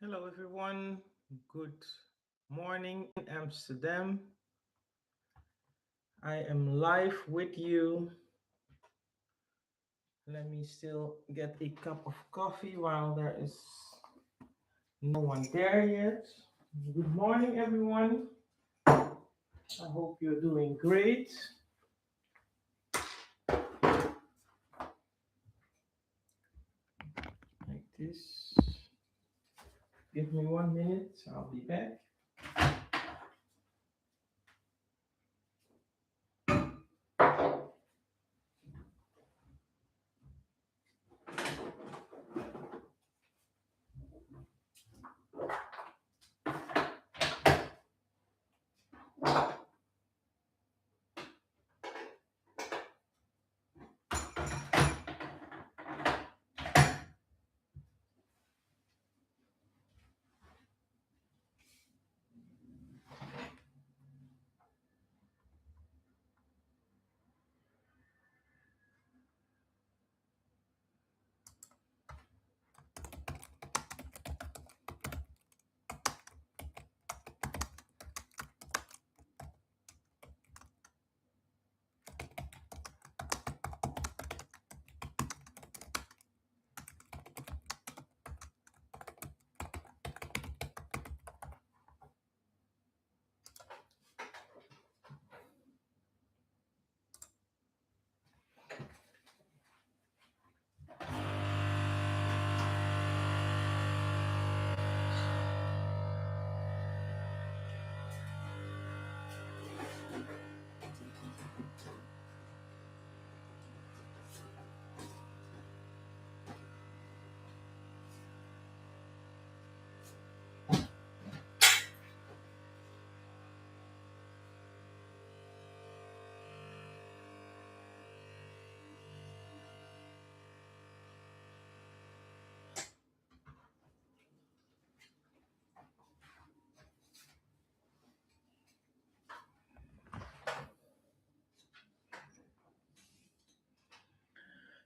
Hello, everyone. Good morning, Amsterdam. I am live with you. Let me still get a cup of coffee while there is no one there yet. Good morning, everyone. I hope you're doing great. Like this. Give me 1 minute, I'll be back.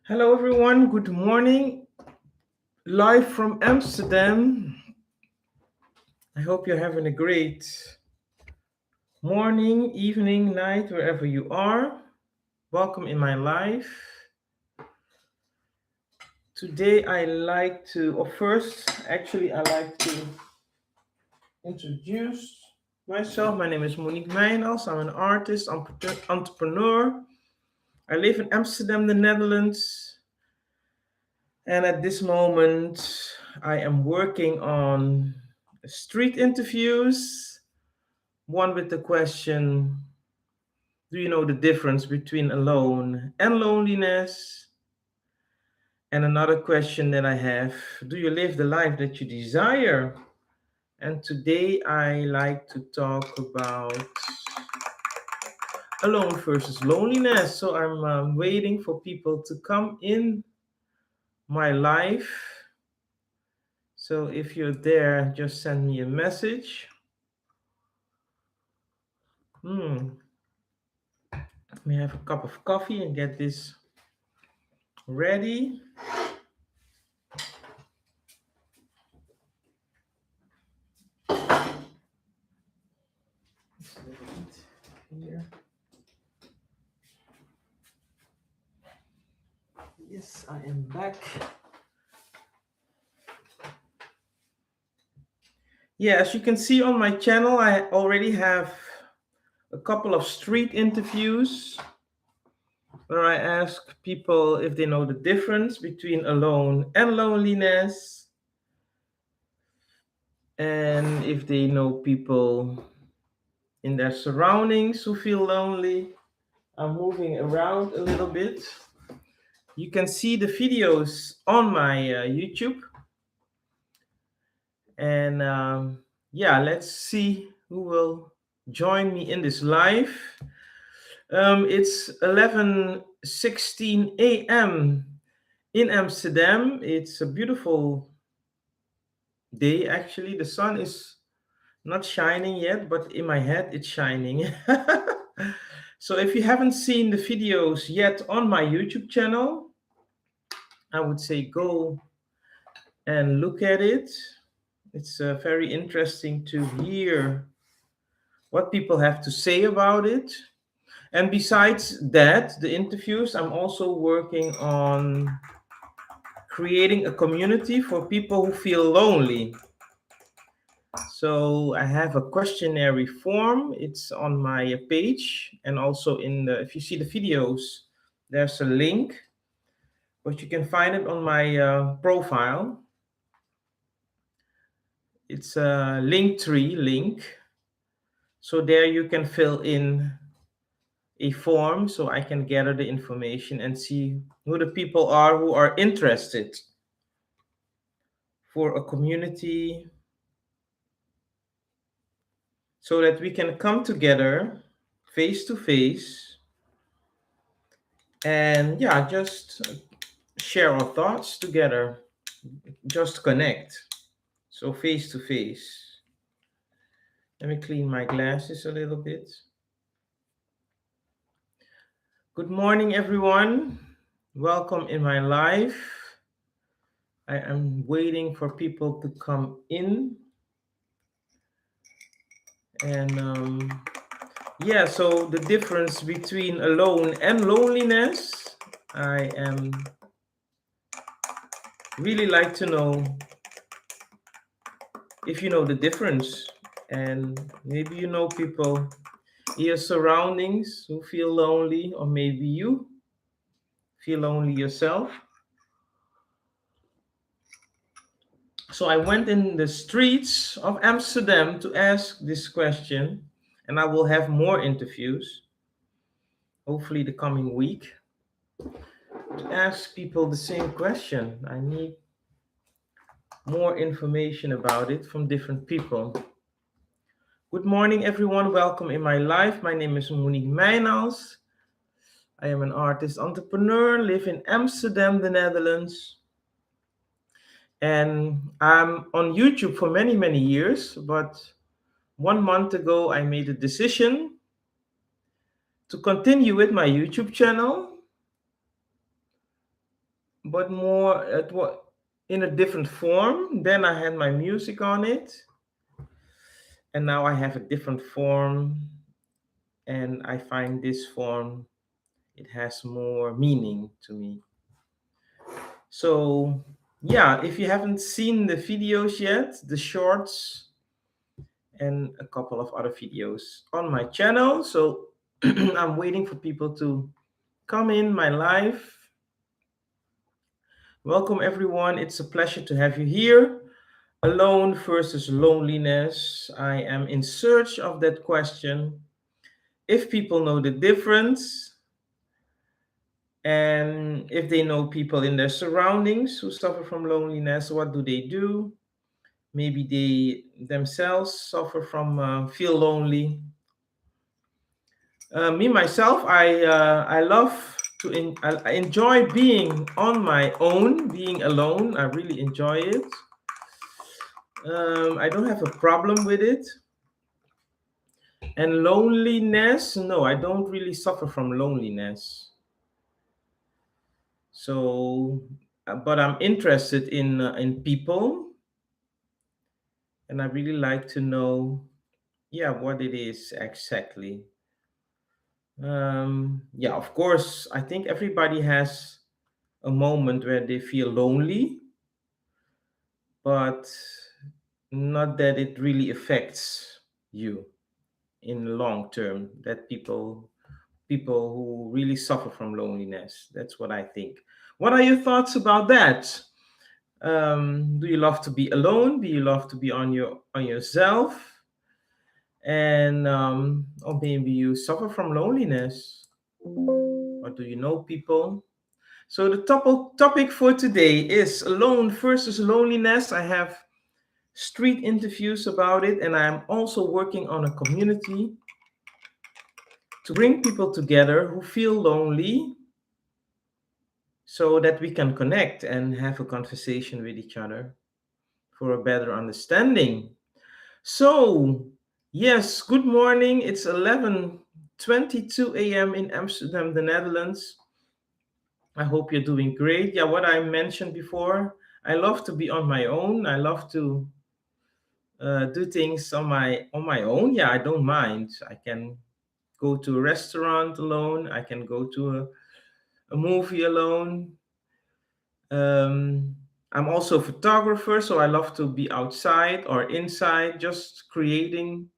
Hello, everyone. Good morning. Live from Amsterdam. I hope you're having a great morning, evening, night, wherever you are. Welcome in my life. Today I like to, or first, actually, I like to introduce myself. My name is Monique Mijnals. I'm an artist, entrepreneur. I live in Amsterdam, the Netherlands. And at this moment, I am working on street interviews. One with the question, do you know the difference between alone and loneliness? And another question that I have, do you live the life that you desire? And today I like to talk about alone versus loneliness. So I'm waiting for people to come in my life. So if you're there, just send me a message. Let me have a cup of coffee and get this ready. Just a little bit here. Yes, I am back. Yeah, as you can see on my channel, I already have a couple of street interviews where I ask people if they know the difference between alone and loneliness, and if they know people in their surroundings who feel lonely. I'm moving around a little bit. You can see the videos on my YouTube. And yeah, let's see who will join me in this live. It's 11:16 a.m. in Amsterdam. It's a beautiful day, actually. The sun is not shining yet, but in my head, it's shining. So if you haven't seen the videos yet on my YouTube channel, I would say go and look at it. It's very interesting to hear what people have to say about it. And besides that, the interviews, I'm also working on creating a community for people who feel lonely. So I have a questionnaire form. It's on my page, and also if you see the videos, there's a link, but you can find it on my profile. It's a Linktree link. So there you can fill in a form so I can gather the information and see who the people are who are interested for a community so that we can come together face to face and yeah, just share our thoughts together, just connect. So face to face. Let me clean my glasses a little bit. Good morning, everyone. Welcome in my life. I am waiting for people to come in. And yeah, so the difference between alone and loneliness, I am really like to know if you know the difference. And maybe you know people in your surroundings who feel lonely, or maybe you feel lonely yourself. So I went in the streets of Amsterdam to ask this question, and I will have more interviews, hopefully the coming week, to ask people the same question. I need more information about it from different people. Good morning, everyone. Welcome in my life. My name is Monique Mijnals. I am an artist, entrepreneur, live in Amsterdam, the Netherlands. And I'm on YouTube for many, many years. But 1 month ago, I made a decision to continue with my YouTube channel, but more at what in a different form. Then I had my music on it. And now I have a different form. And I find this form, it has more meaning to me. So yeah, if you haven't seen the videos yet, the shorts and a couple of other videos on my channel. So I'm waiting for people to come in my live. Welcome everyone. It's a pleasure to have you here. Alone versus loneliness. I am in search of that question. If people know the difference, and if they know people in their surroundings who suffer from loneliness, what do they do? Maybe they themselves suffer from feel lonely. Me myself, I love I enjoy being on my own, being alone. I really enjoy it. I don't have a problem with it. And loneliness, no, I don't really suffer from loneliness. So, but I'm interested in people, and I really like to know, yeah, what it is exactly. Yeah, of course, I think everybody has a moment where they feel lonely, but not that it really affects you in the long term. That people who really suffer from loneliness. That's what I think. What are your thoughts about that? Do you love to be alone? Do you love to be on yourself? And or maybe you suffer from loneliness, or do you know people? So the topic for today is alone versus loneliness. I have street interviews about it, and I'm also working on a community to bring people together who feel lonely so that we can connect and have a conversation with each other for a better understanding. So, yes, good morning. It's 11:22 a.m. in Amsterdam, the Netherlands. I hope you're doing great. Yeah, what I mentioned before, I love to be on my own. I love to do things on my own. Yeah, I don't mind. I can go to a restaurant alone. I can go to a movie alone. Um, I'm also a photographer, so I love to be outside or inside, just creating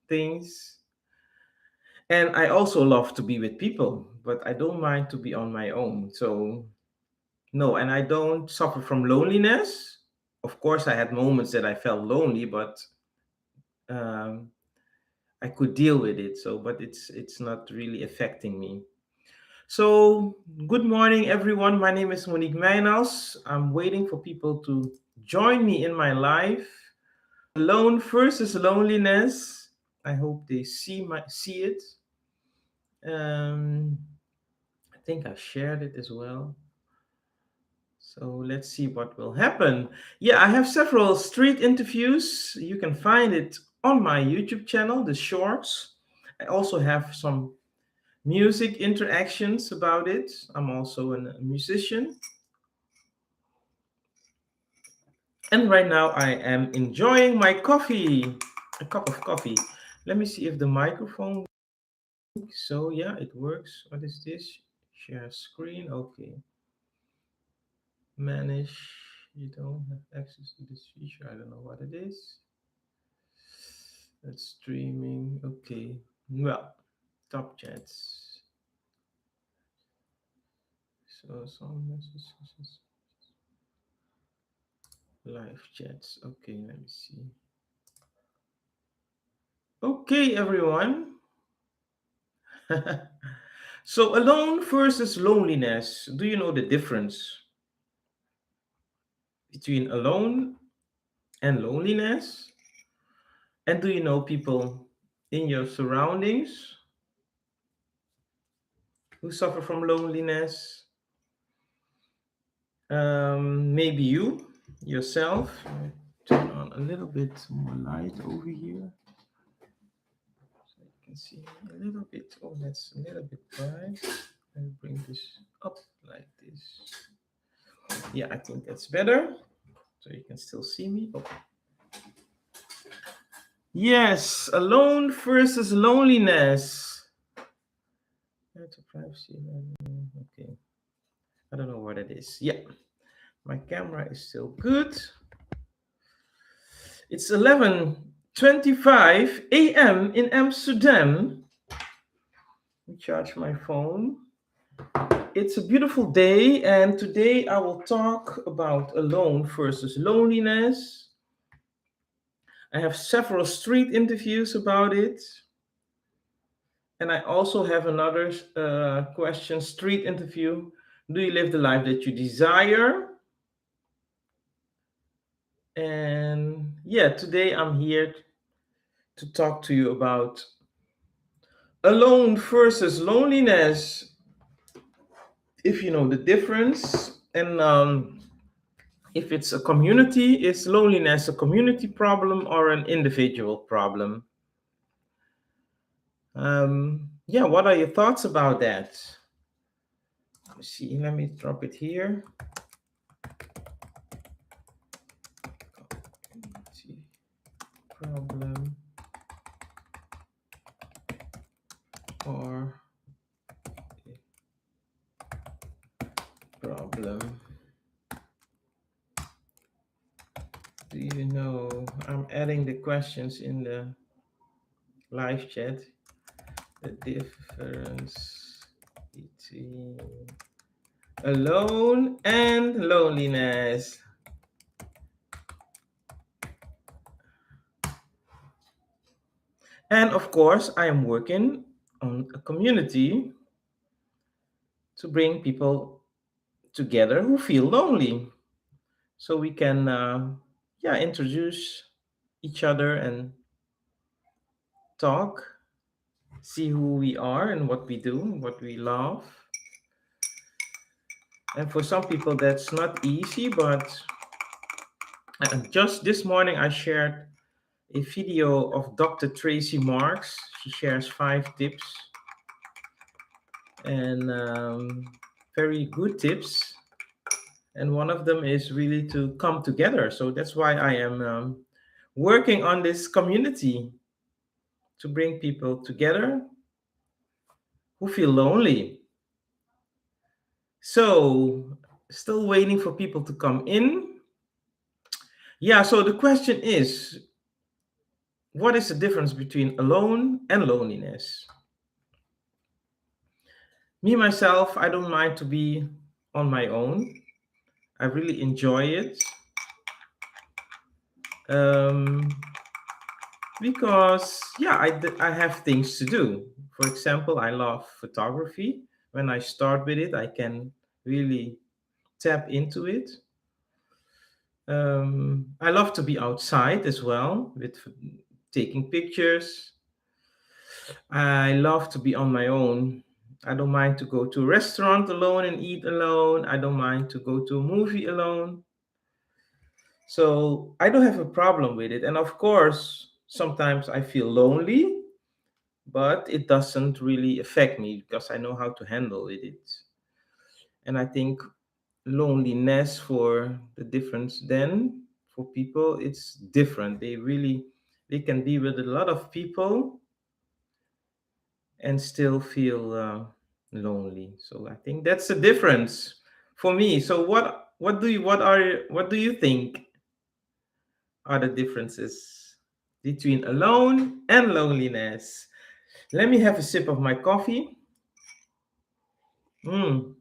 things. And I also love to be with people, but I don't mind to be on my own. So, no, and I don't suffer from loneliness. Of course, I had moments that I felt lonely, but um, I could deal with it. So, but it's not really affecting me. So, good morning, everyone. My name is Monique Mijnals. I'm waiting for people to join me in my life. Alone versus loneliness. I hope they see it. Um, I think I shared it as well. So let's see what will happen. Yeah, I have several street interviews. You can find it on my YouTube channel, the shorts. I also have some music interactions about it. I'm also a musician. And right now I am enjoying my coffee, a cup of coffee. Let me see if the microphone works. So yeah, it works. What is this? Share screen. Okay. Manage. You don't have access to this feature. I don't know what it is. That's streaming. Okay. Well, top chats. So some messages. Live chats. Okay, let me see. Okay, everyone. So, alone versus loneliness. Do you know the difference between alone and loneliness? And do you know people in your surroundings who suffer from loneliness? Maybe you yourself. Turn on a little bit more light over here so you can see a little bit. Oh, that's a little bit bright. And bring this up like this. Yeah, I think that's better. So you can still see me. Oh. Yes, alone versus loneliness. That's a privacy. Okay. I don't know what it is. Yeah, my camera is still good. It's 11:25 a.m. in Amsterdam. Let me charge my phone. It's a beautiful day, and today I will talk about alone versus loneliness. I have several street interviews about it. And I also have another question, street interview. Do you live the life that you desire? And yeah, today I'm here to talk to you about alone versus loneliness, if you know the difference. And if it's a community, is loneliness a community problem or an individual problem? Yeah, what are your thoughts about that? Let me see, let me drop it here. Problem or problem. Do you know? I'm adding the questions in the live chat. The difference between alone and loneliness. And of course, I am working on a community to bring people together who feel lonely. So we can, yeah, introduce each other and talk, see who we are and what we do, what we love. And for some people, that's not easy, but just this morning, I shared a video of Dr. Tracy Marks. She shares 5 tips and very good tips. And one of them is really to come together. So that's why I am working on this community to bring people together who feel lonely. So, still waiting for people to come in. Yeah, so the question is, what is the difference between alone and loneliness? Me, myself, I don't mind to be on my own. I really enjoy it. Um, because, yeah, I have things to do. For example, I love photography. When I start with it, I can really tap into it. I love to be outside as well with taking pictures. I love to be on my own. I don't mind to go to a restaurant alone and eat alone. I don't mind to go to a movie alone. So I don't have a problem with it. And of course, sometimes I feel lonely, but it doesn't really affect me because I know how to handle it. And I think loneliness for the difference then for people, it's different. They can be with a lot of people and still feel lonely. So I think that's the difference for me. So what do you think are the differences between alone and loneliness? Let me have a sip of my coffee. Mm,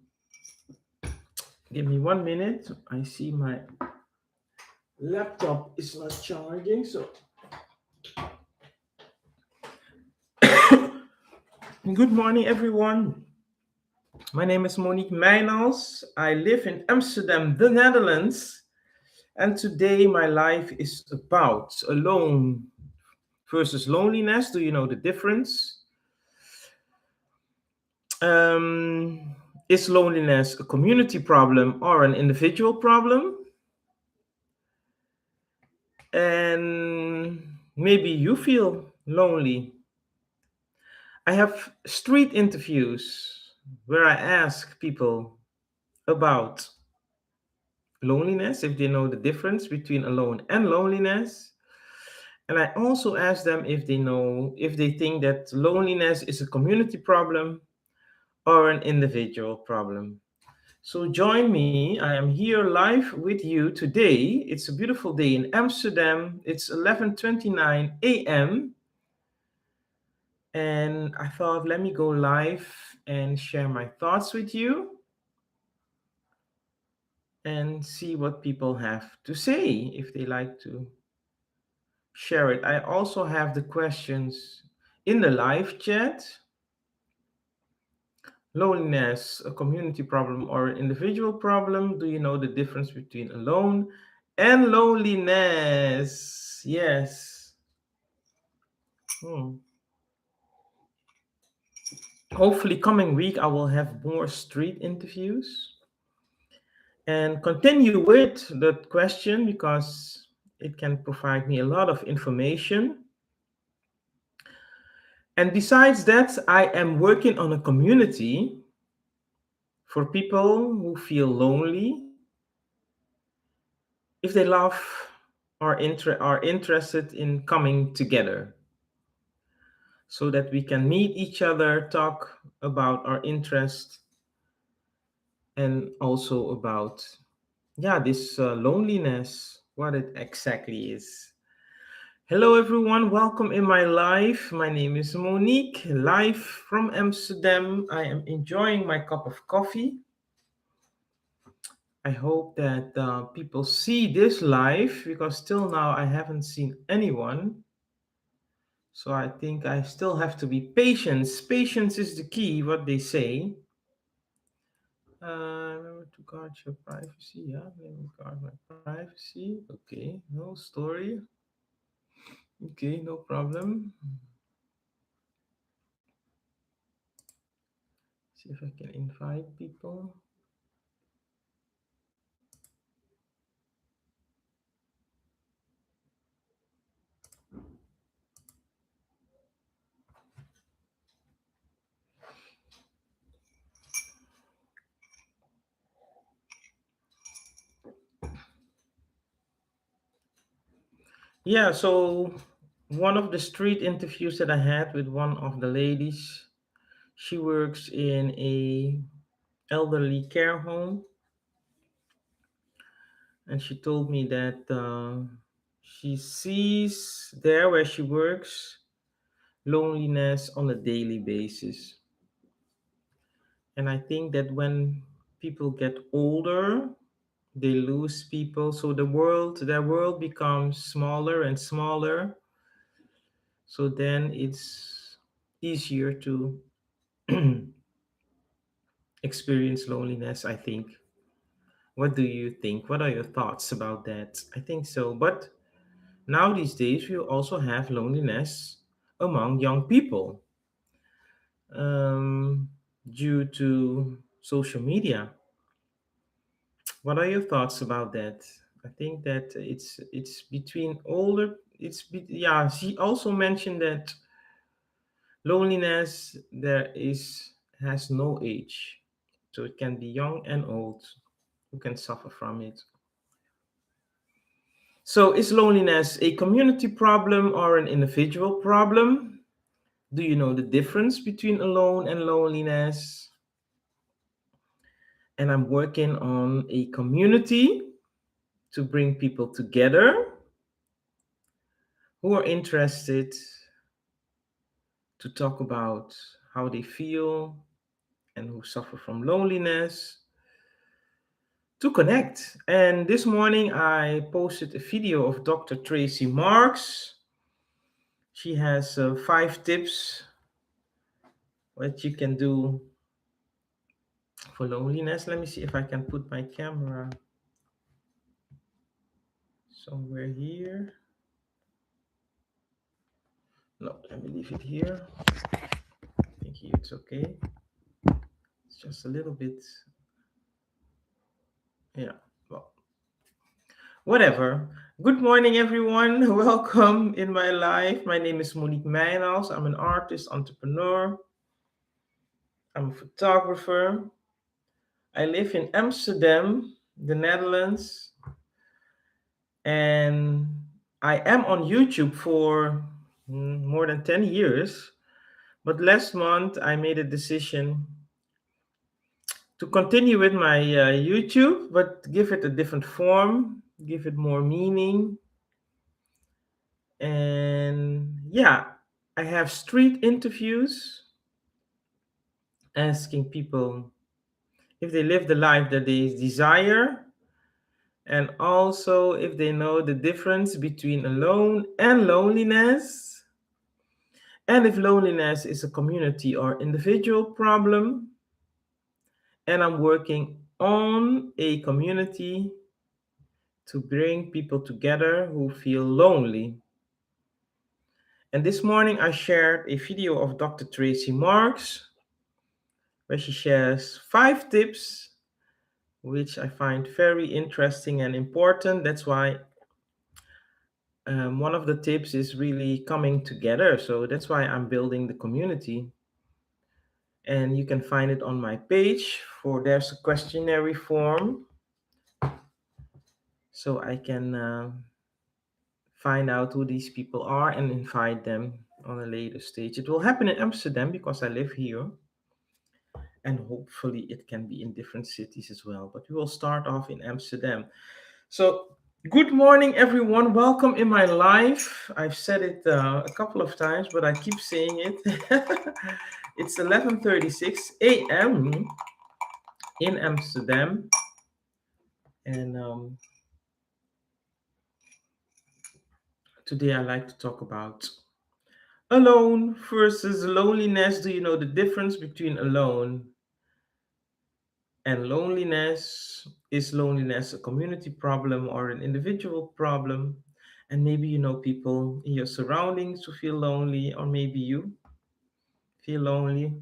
give me 1 minute. I see my laptop is not charging. So good morning, everyone. My name is Monique Mijnals. I live in Amsterdam, the Netherlands. And today my life is about alone versus loneliness. Do you know the difference? Um, is loneliness a community problem or an individual problem? And maybe you feel lonely. I have street interviews where I ask people about loneliness, if they know the difference between alone and loneliness. And I also ask them if they think that loneliness is a community problem or an individual problem. So join me. I am here live with you today. It's a beautiful day in Amsterdam. It's 11:29 a.m. And I thought, let me go live and share my thoughts with you and see what people have to say if they like to share it. I also have the questions in the live chat. Loneliness, a community problem or an individual problem? Do you know the difference between alone and loneliness? Yes. Hmm. Hopefully, coming week I will have more street interviews and continue with that question because it can provide me a lot of information. And besides that, I am working on a community for people who feel lonely if they love or are interested in coming together so that we can meet each other, talk about our interest, and also about, yeah, this loneliness, what it exactly is. Hello, everyone. Welcome in my life. My name is Monique, live from Amsterdam. I am enjoying my cup of coffee. I hope that people see this live because till now I haven't seen anyone. So I think I still have to be patient. Patience is the key, what they say. Remember to guard your privacy. Yeah, let me guard my privacy. Okay, no story. Okay, no problem. See if I can invite people. Yeah, so one of the street interviews that I had with one of the ladies, she works in a elderly care home, and she told me that she sees there where she works loneliness on a daily basis. And I think that when people get older, they lose people, so their world becomes smaller and smaller. So then it's easier to experience loneliness, I think. What do you think? What are your thoughts about that? I think so. But now these days, we also have loneliness among young people, um, due to social media. What are your thoughts about that? I think that it's between older. Yeah. She also mentioned that loneliness there is has no age, so it can be young and old who can suffer from it. So is loneliness a community problem or an individual problem? Do you know the difference between alone and loneliness? And I'm working on a community to bring people together who are interested to talk about how they feel and who suffer from loneliness to connect. And this morning I posted a video of Dr. Tracy Marks. She has 5 tips what you can do for loneliness. Let me see if I can put my camera somewhere here. No, let me leave it here. I think here it's okay. It's just a little bit, yeah. Well, whatever. Good morning, everyone. Welcome in my life. My name is Monique Mijnals. I'm an artist, entrepreneur. I'm a photographer. I live in Amsterdam, the Netherlands, and I am on YouTube for more than 10 years. But last month, I made a decision to continue with my YouTube, but give it a different form, give it more meaning. And yeah, I have street interviews asking people if they live the life that they desire, and also if they know the difference between alone and loneliness, and if loneliness is a community or individual problem. And I'm working on a community to bring people together who feel lonely. And this morning I shared a video of Dr. Tracy Marks where she shares 5 tips which I find very interesting and important. That's why one of the tips is really coming together. So that's why I'm building the community. And you can find it on my page. For there's a questionnaire form, so I can find out who these people are and invite them on a later stage. It will happen in Amsterdam because I live here, and hopefully it can be in different cities as well. But we will start off in Amsterdam. So, good morning, everyone. Welcome in my life. I've said it a couple of times, but I keep saying it. It's 11:36 a.m. in Amsterdam, and today I like to talk about alone versus loneliness. Do you know the difference between alone and loneliness? Is loneliness a community problem or an individual problem? And maybe you know people in your surroundings who feel lonely, or maybe you feel lonely.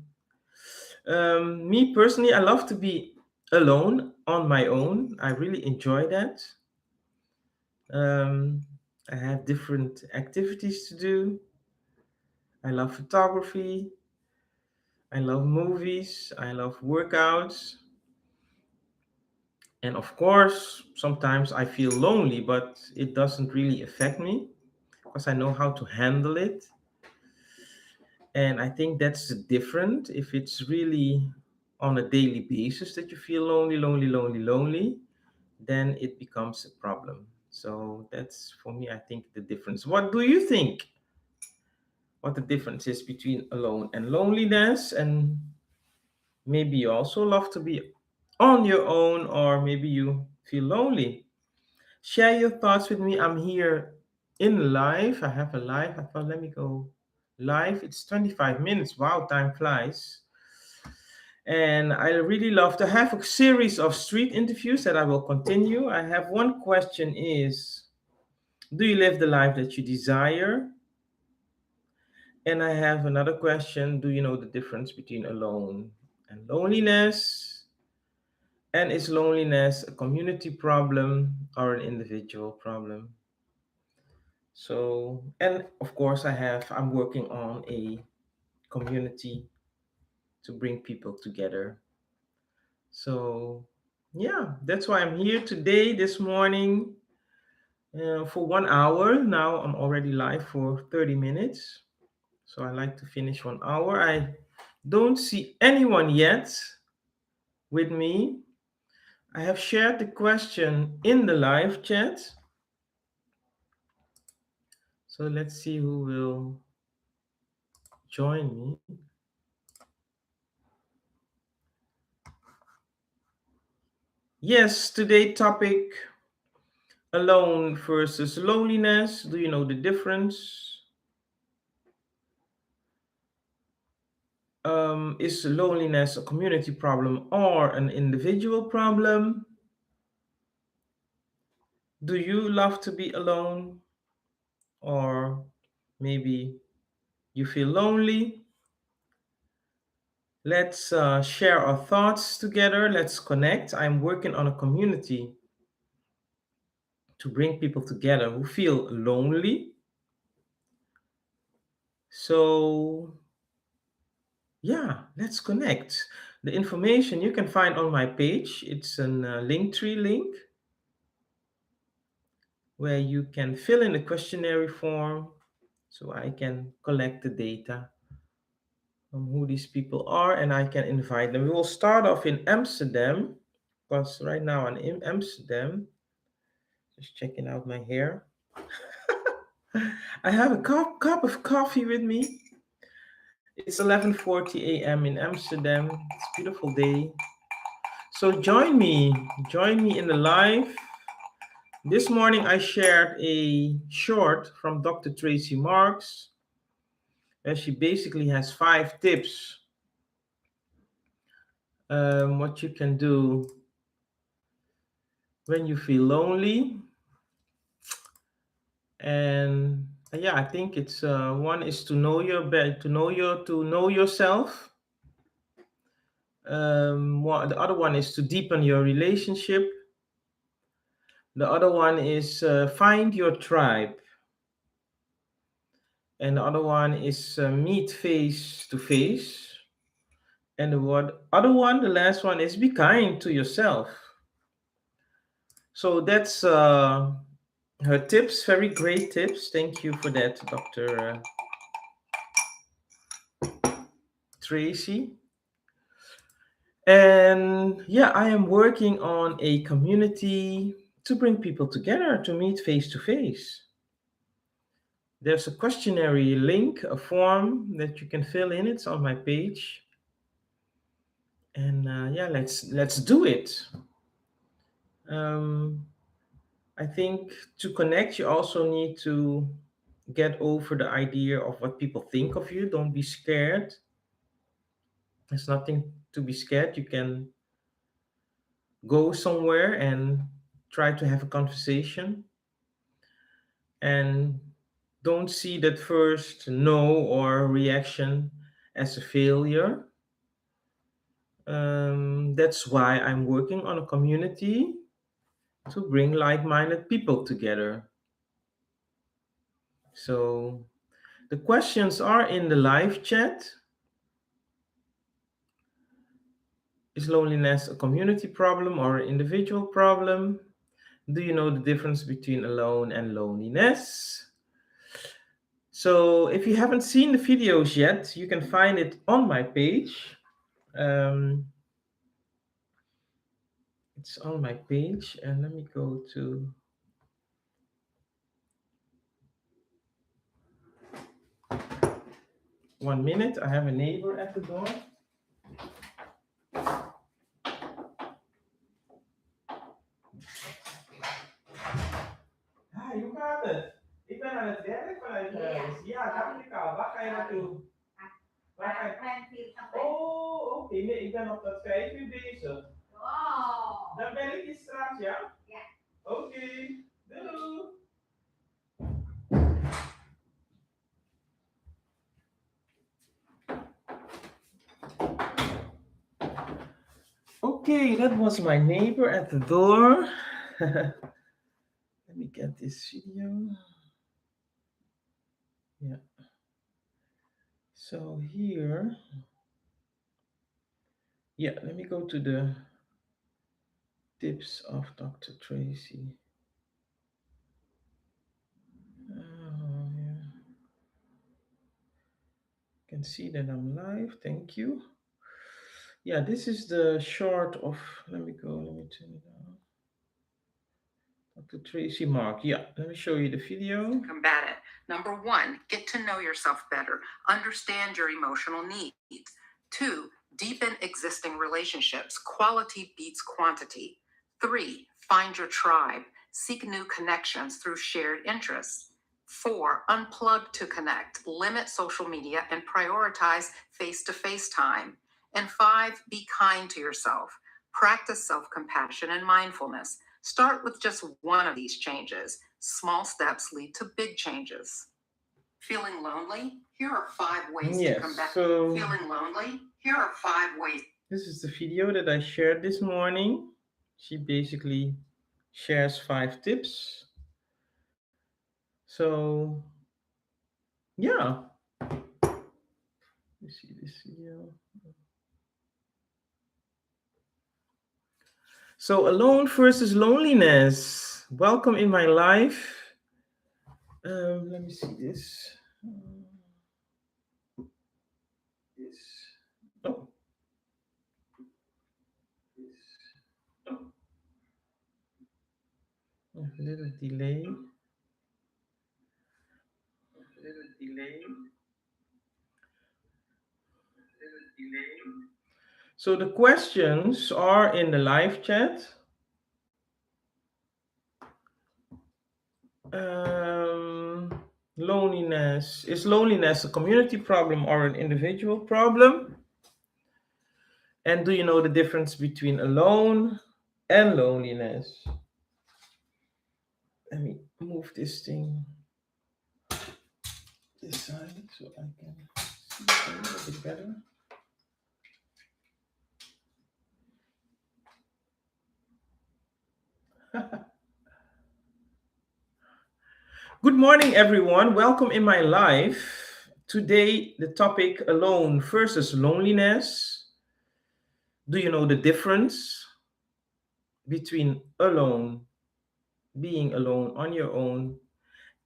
Me personally, I love to be alone on my own. I really enjoy that. Um, I have different activities to do. I love photography. I love movies. I love workouts. And of course, sometimes I feel lonely, but it doesn't really affect me. because I know how to handle it. And I think that's different if it's really on a daily basis that you feel lonely, lonely, lonely, lonely, then it becomes a problem. So that's for me, I think the difference. What do you think? What the difference is between alone and loneliness? And maybe you also love to be on your own, or maybe you feel lonely. Share your thoughts with me. I'm here in live. I have a live. I thought, let me go live. It's 25 minutes. Wow, time flies. And I really love to have a series of street interviews that I will continue. I have one question is, do you live the life that you desire? And I have another question, do you know the difference between alone and loneliness? And is loneliness a community problem or an individual problem? So, and of course, I'm working on a community to bring people together. So, yeah, that's why I'm here today, this morning, for 1 hour. Now I'm already live for 30 minutes. So I like to finish 1 hour. I don't see anyone yet with me. I have shared the question in the live chat. So let's see who will join me. Yes, today topic alone versus loneliness. Do you know the difference? Is loneliness a community problem or an individual problem? Do you love to be alone, or maybe you feel lonely? Let's share our thoughts together. Let's connect. I'm working on a community to bring people together who feel lonely. So, yeah, let's connect. The information you can find on my page. It's a Linktree link where you can fill in the questionnaire form so I can collect the data on who these people are and I can invite them. We will start off in Amsterdam because right now I'm in Amsterdam. Just checking out my hair. I have a cup of coffee with me. It's 11:40 a.m. in Amsterdam. It's a beautiful day. So join me. Join me in the live. This morning I shared a short from Dr. Tracy Marks, where she basically has 5 tips what you can do when you feel lonely. And yeah, I think it's one is to know your bed, to know yourself. The other one is to deepen your relationship. The other one is find your tribe. And the other one is meet face to face. And the last one is be kind to yourself. So that's her tips, very great tips. Thank you for that, Dr. Tracy. And yeah, I am working on a community to bring people together to meet face to face. There's a questionnaire link, a form that you can fill in. It's on my page. And yeah, let's do it. Um, I think to connect, you also need to get over the idea of what people think of you. Don't be scared. There's nothing to be scared. You can go somewhere and try to have a conversation, and don't see that first no or reaction as a failure. That's why I'm working on a community to bring like minded people together. So the questions are in the live chat. Is loneliness a community problem or an individual problem? Do you know the difference between alone and loneliness? So if you haven't seen the videos yet, you can find it on my page. Um, it's on my page, and let me go to 1 minute. I have a neighbor at the door. Hi, hoe gaat het? Ik ben aan het werk vanuit huis. Ja, dacht ik al. Waar ga je naartoe? Waar ga je? Oh, oké. Nee, ik ben op dat 5 uur bezig. Dan ben ik je straks, ja? Ja. Oké. Doei. Okay, that was my neighbor at the door. Let me get this video. Yeah. So here, yeah, let me go to the tips of Dr. Tracy. Yeah. You can see that I'm live. Thank you. Yeah, this is the short of, let me turn it on. Dr. Tracy Mark. Yeah, let me show you the video. Combat it. Number 1, get to know yourself better. Understand your emotional needs. 2, deepen existing relationships. Quality beats quantity. 3, find your tribe. Seek new connections through shared interests. 4, unplug to connect. Limit social media and prioritize face-to-face time. And 5, be kind to yourself. Practice self-compassion and mindfulness. Start with just one of these changes. Small steps lead to big changes. Feeling lonely? Here are 5 ways to combat. So Feeling lonely? Here are 5 ways. This is the video that I shared this morning. She basically shares 5 tips. So, yeah. You see this video. So, alone versus loneliness. Welcome in my life. Let me see this. This. Oh. This. Oh. A little delay. So the questions are in the live chat. Loneliness. Is loneliness a community problem or an individual problem? And do you know the difference between alone and loneliness? Let me move this thing this side so I can see it a little bit better. Good morning, everyone. Welcome in my life. Today, the topic alone versus loneliness. Do you know the difference between alone, being alone on your own,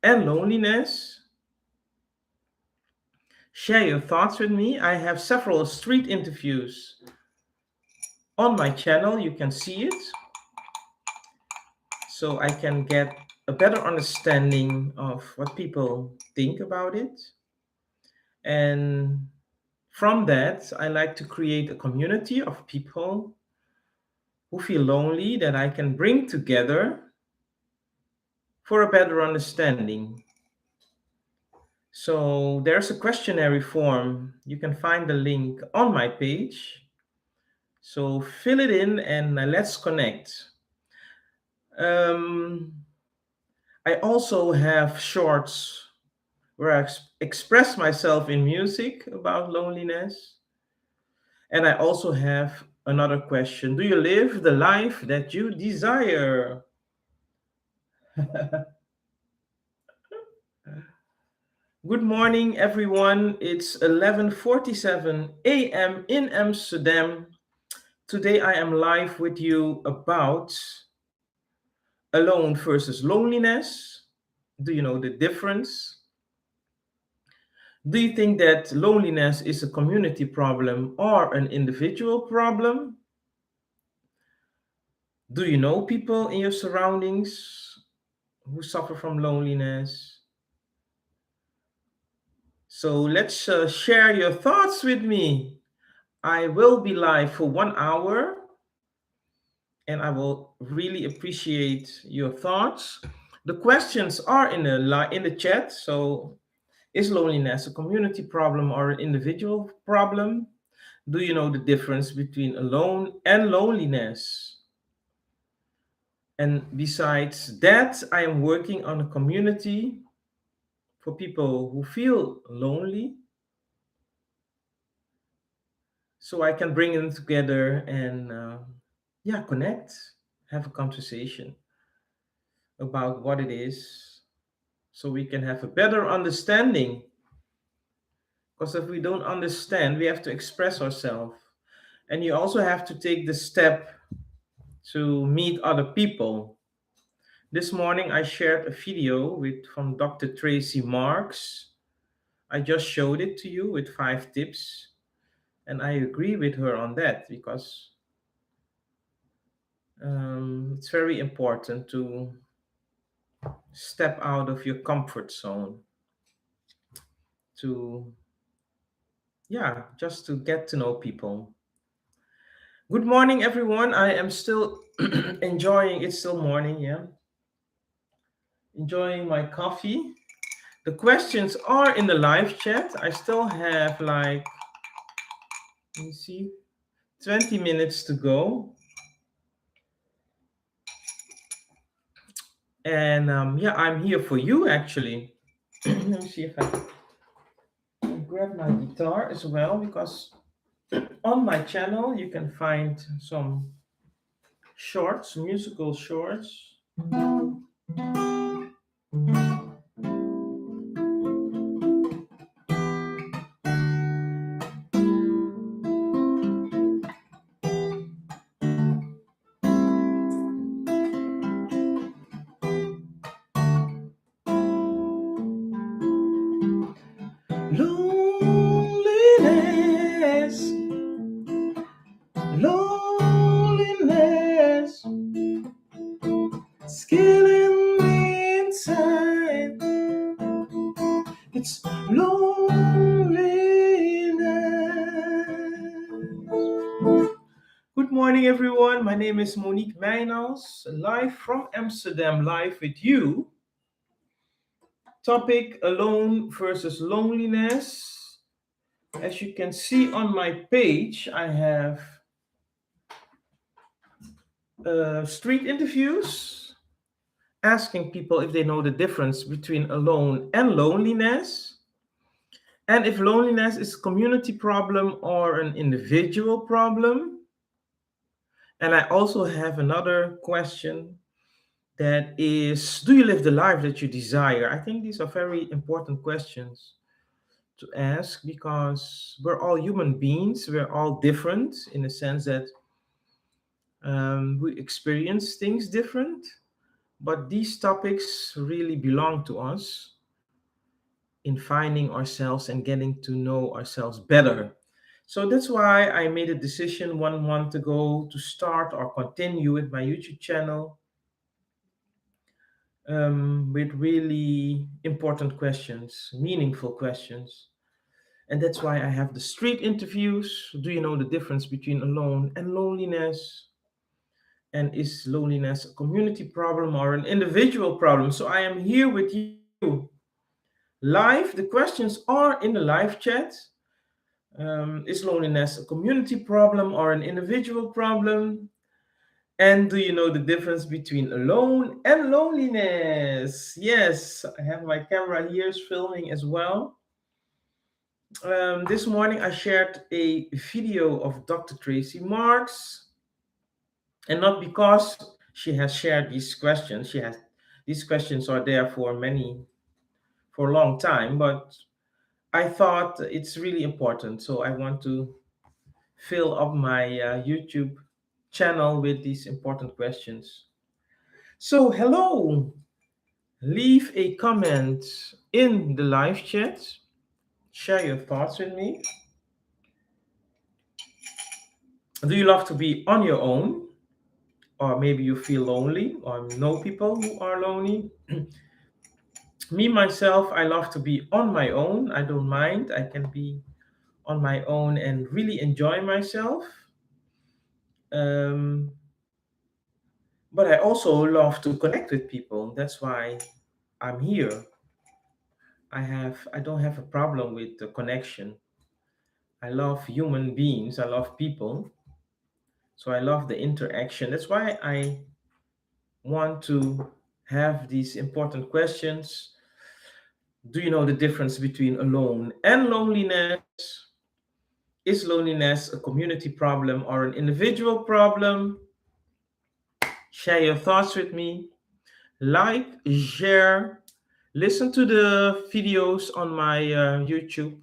and loneliness? Share your thoughts with me. I have several street interviews on my channel. You can see it. So I can get a better understanding of what people think about it. And from that, I like to create a community of people who feel lonely that I can bring together for a better understanding. So there's a questionnaire form. You can find the link on my page. So fill it in and let's connect. I also have shorts where I express myself in music about loneliness. And I also have another question. Do you live the life that you desire? Good morning, everyone. It's 11:47 a.m. in Amsterdam. Today I am live with you about alone versus loneliness. Do you know the difference? Do you think that loneliness is a community problem or an individual problem? Do you know people in your surroundings who suffer from loneliness? So let's share your thoughts with me. I will be live for 1 hour and I will really appreciate your thoughts. The questions are in the chat. So, is loneliness a community problem or an individual problem? Do you know the difference between alone and loneliness? And besides that, I am working on a community for people who feel lonely so I can bring them together and yeah, connect, have a conversation about what it is so we can have a better understanding. Because if we don't understand, we have to express ourselves. And you also have to take the step to meet other people. This morning I shared a video with from Dr. Tracy Marks. I just showed it to you with 5 tips, and I agree with her on that because it's very important to step out of your comfort zone to, yeah, just to get to know people. Good morning, everyone. I am still enjoying, it's still morning, yeah, enjoying my coffee. The questions are in the live chat. I still have like, let me see, 20 minutes to go. And yeah, I'm here for you actually. Let me see if I can grab my guitar as well because on my channel you can find some shorts, musical shorts. Loneliness, loneliness, it's killing me inside. It's loneliness. Good morning, everyone. My name is Monique Mijnals, live from Amsterdam, live with you. Topic alone versus loneliness. As you can see on my page, I have street interviews asking people if they know the difference between alone and loneliness, and if loneliness is a community problem or an individual problem. And I also have another question that is, do you live the life that you desire? I think these are very important questions to ask because we're all human beings. We're all different in the sense that we experience things different, but these topics really belong to us in finding ourselves and getting to know ourselves better. So that's why I made a decision 1 month ago to start or continue with my YouTube channel with really important questions, meaningful questions. And that's why I have the street interviews. Do you know the difference between alone and loneliness? And is loneliness a community problem or an individual problem? So I am here with you live. The questions are in the live chat. Is loneliness a community problem or an individual problem? And do you know the difference between alone and loneliness? Yes, I have my camera here filming as well. This morning I shared a video of Dr. Tracy Marks, and not because she has shared these questions. She has these questions are there for a long time, but I thought it's really important. So I want to fill up my YouTube channel with these important questions. So hello, leave a comment in the live chat. Share your thoughts with me. Do you love to be on your own? Or maybe you feel lonely or know people who are lonely? Me, myself, I love to be on my own. I don't mind. I can be on my own and really enjoy myself. Um, but I also love to connect with people. That's why I'm here. I don't have a problem with the connection. I love human beings. I love people. So I love the interaction. That's why I want to have these important questions. Do you know the difference between alone and loneliness? Is loneliness a community problem or an individual problem? Share your thoughts with me. Like, share, listen to the videos on my YouTube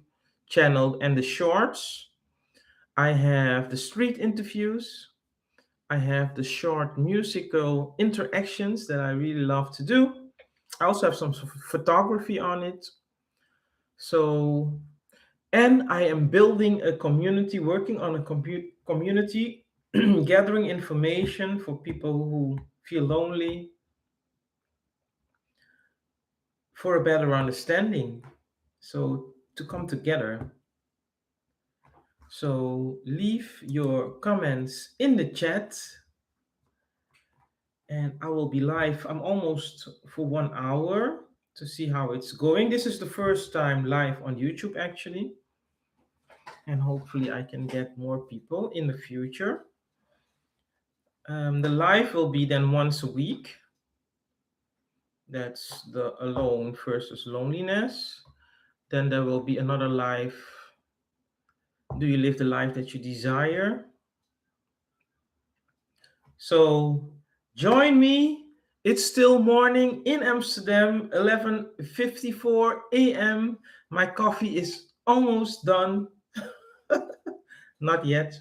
channel and the shorts. I have the street interviews. I have the short musical interactions that I really love to do. I also have some photography on it. So, and I am building a community, working on a community, gathering information for people who feel lonely, for a better understanding. So, to come together. So, leave your comments in the chat and I will be live. I'm almost for 1 hour to see how it's going. This is the first time live on YouTube actually, and hopefully I can get more people in the future. The live will be then once a week. That's the alone versus loneliness. Then there will be another live. Do you live the life that you desire? So join me. It's still morning in Amsterdam, 11:54 a.m. My coffee is almost done. Not yet.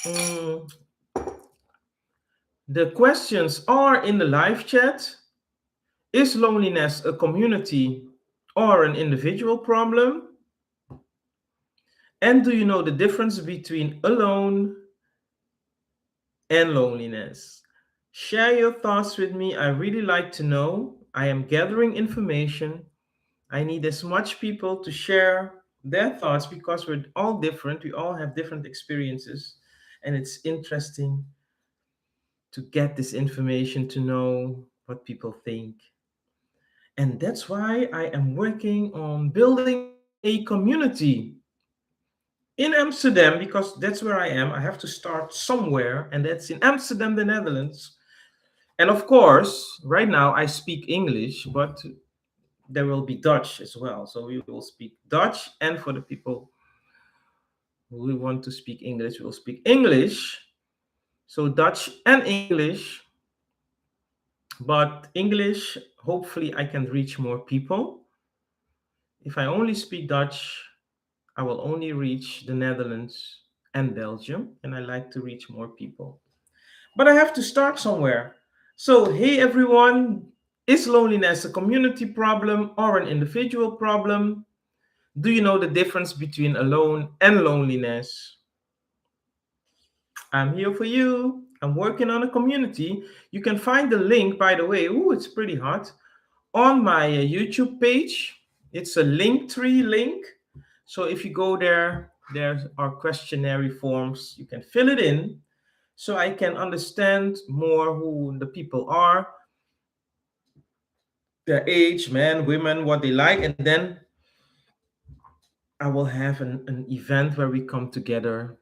Mm, the questions are in the live chat. Is loneliness a community or an individual problem? And do you know the difference between alone and loneliness? Share your thoughts with me. I really like to know. I am gathering information. I need as much people to share their thoughts because we're all different. We all have different experiences. And it's interesting to get this information to know what people think. And that's why I am working on building a community in Amsterdam because that's where I am. I have to start somewhere, and that's in Amsterdam, the Netherlands. And of course, right now I speak English, but there will be Dutch as well. So we will speak Dutch, and for the people who want to speak English, we will speak English. So Dutch and English, but English, hopefully, I can reach more people. If I only speak Dutch, I will only reach the Netherlands and Belgium, and I like to reach more people. But I have to start somewhere. So, hey everyone, is loneliness a community problem or an individual problem? Do you know the difference between alone and loneliness? I'm here for you. I'm working on a community. You can find the link, by the way. Ooh, it's pretty hot. On my YouTube page. It's a Linktree link. So if you go there, there are questionnaire forms. You can fill it in so I can understand more who the people are, their age, men, women, what they like. And then I will have an event where we come together,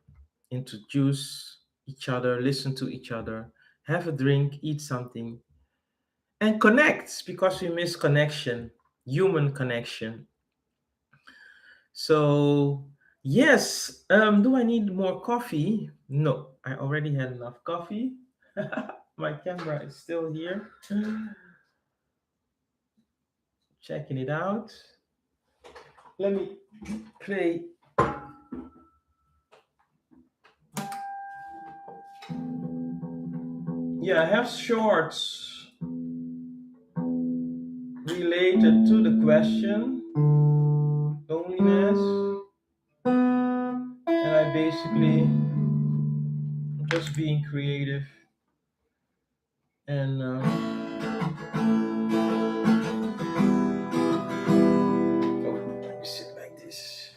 introduce each other, listen to each other, have a drink, eat something, and connect because we miss connection, human connection. So, yes, do I need more coffee? No, I already had enough coffee. My camera is still here. Checking it out. Let me play. Yeah, I have shorts related to the question. I basically just being creative and oh, let me sit like this.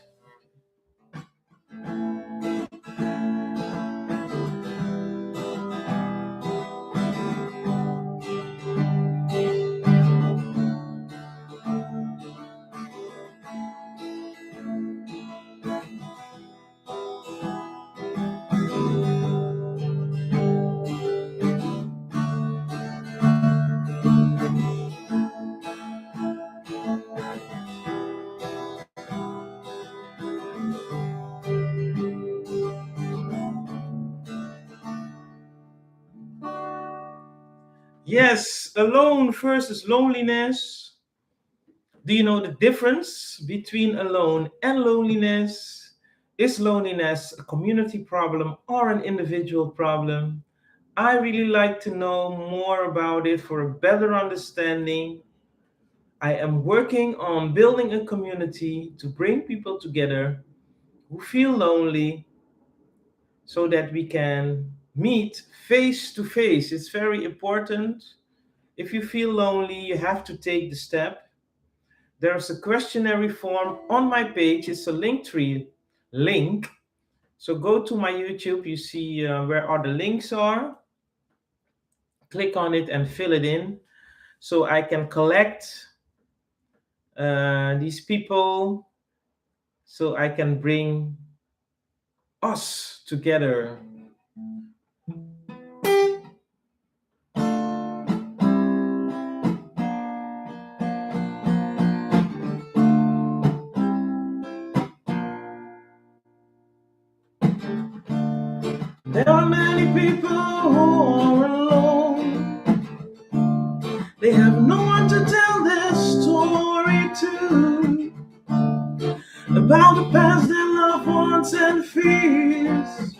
Yes, alone versus loneliness. Do you know the difference between alone and loneliness? Is loneliness a community problem or an individual problem? I really like to know more about it for a better understanding. I am working on building a community to bring people together who feel lonely so that we can meet face to face. It's very important. If you feel lonely, you have to take the step. There's a questionnaire form on my page. It's a link tree link. So go to my YouTube. You see where all the links are. Click on it and fill it in so I can collect these people so I can bring us together. There are many people who are alone. They have no one to tell their story to about the past, their loved ones and fears.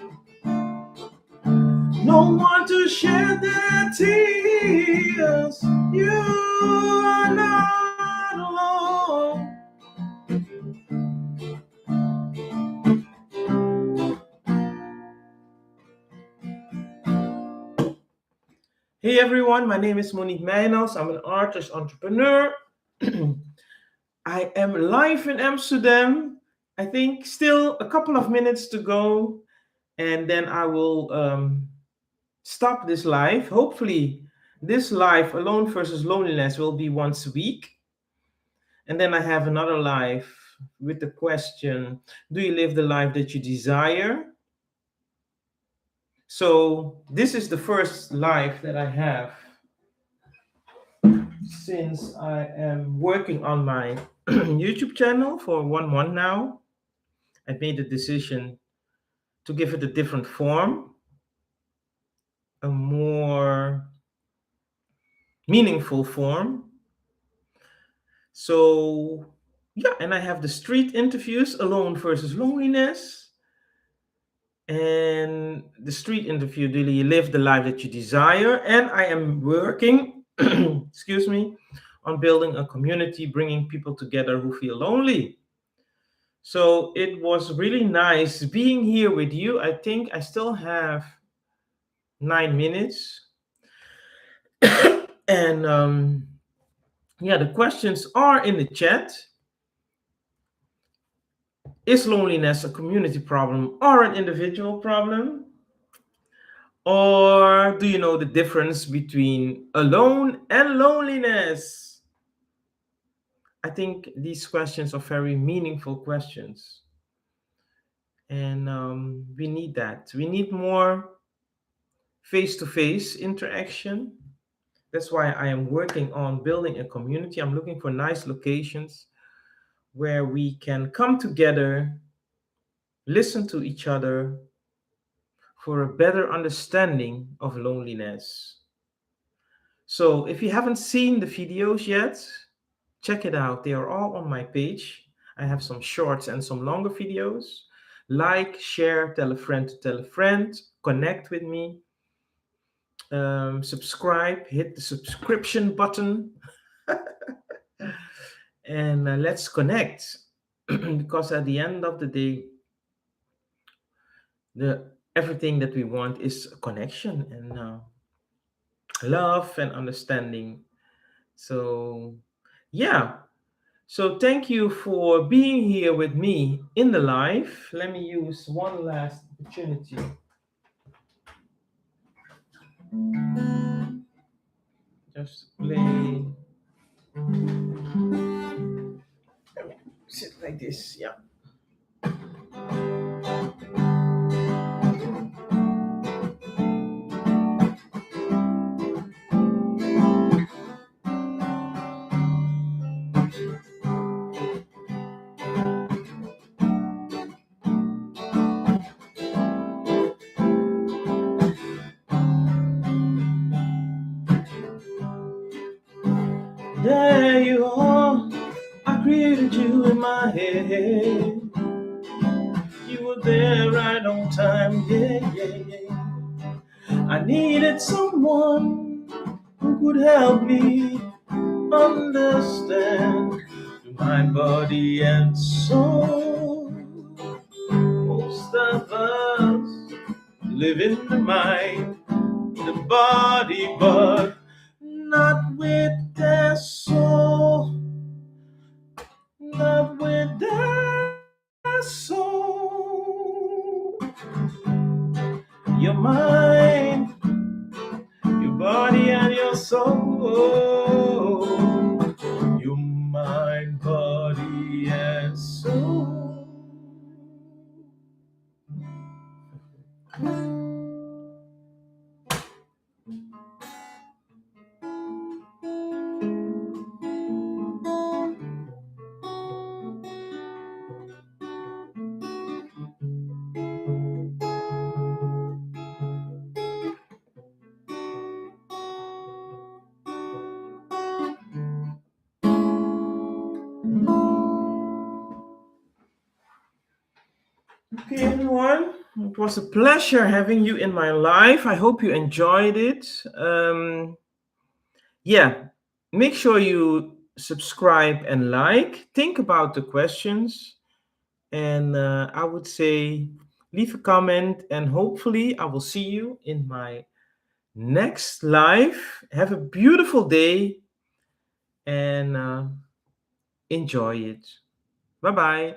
No one to share their tears. You are not alone. Hey everyone, my name is Monique Mijnals. I'm an artist entrepreneur. I am live in Amsterdam. I think still a couple of minutes to go, and then I will stop this live. Hopefully, this live, Alone versus Loneliness, will be once a week. And then I have another live with the question, do you live the life that you desire? So this is the first live that I have since I am working on my YouTube channel for 1 month now. I made the decision to give it a different form, a more meaningful form. So, yeah, and I have the street interviews, Alone versus Loneliness. And the street interview, do you live the life that you desire? And I am working, excuse me, on building a community, bringing people together who feel lonely. So it was really nice being here with you. I think I still have 9 minutes. And yeah, the questions are in the chat. Is loneliness a community problem or an individual problem? Or do you know the difference between alone and loneliness? I think these questions are very meaningful questions. And we need that. We need more face to face interaction. That's why I am working on building a community. I'm looking for nice locations where we can come together, listen to each other for a better understanding of loneliness. So if you haven't seen the videos yet, check it out. They are all on my page. I have some shorts and some longer videos. Like, share, tell a friend to tell a friend, connect with me, subscribe, hit the subscription button, and let's connect. Because at the end of the day, the everything that we want is connection and love and understanding. So, yeah. So, thank you for being here with me in the live. Let me use one last opportunity. Just play. Sit like this. Yeah. There you are. I created you in my head. You were there right on time. Yeah, yeah, yeah. I needed someone who could help me understand my body and soul. Most of us live in the mind, the body, but not with their soul, not with their soul. Your mind, your body, and your soul. Your mind, body, and soul. Okay, everyone. It was a pleasure having you in my life. I hope you enjoyed it. Yeah, make sure you subscribe and like. Think about the questions. And I would say leave a comment, and hopefully, I will see you in my next live. Have a beautiful day and enjoy it. Bye bye.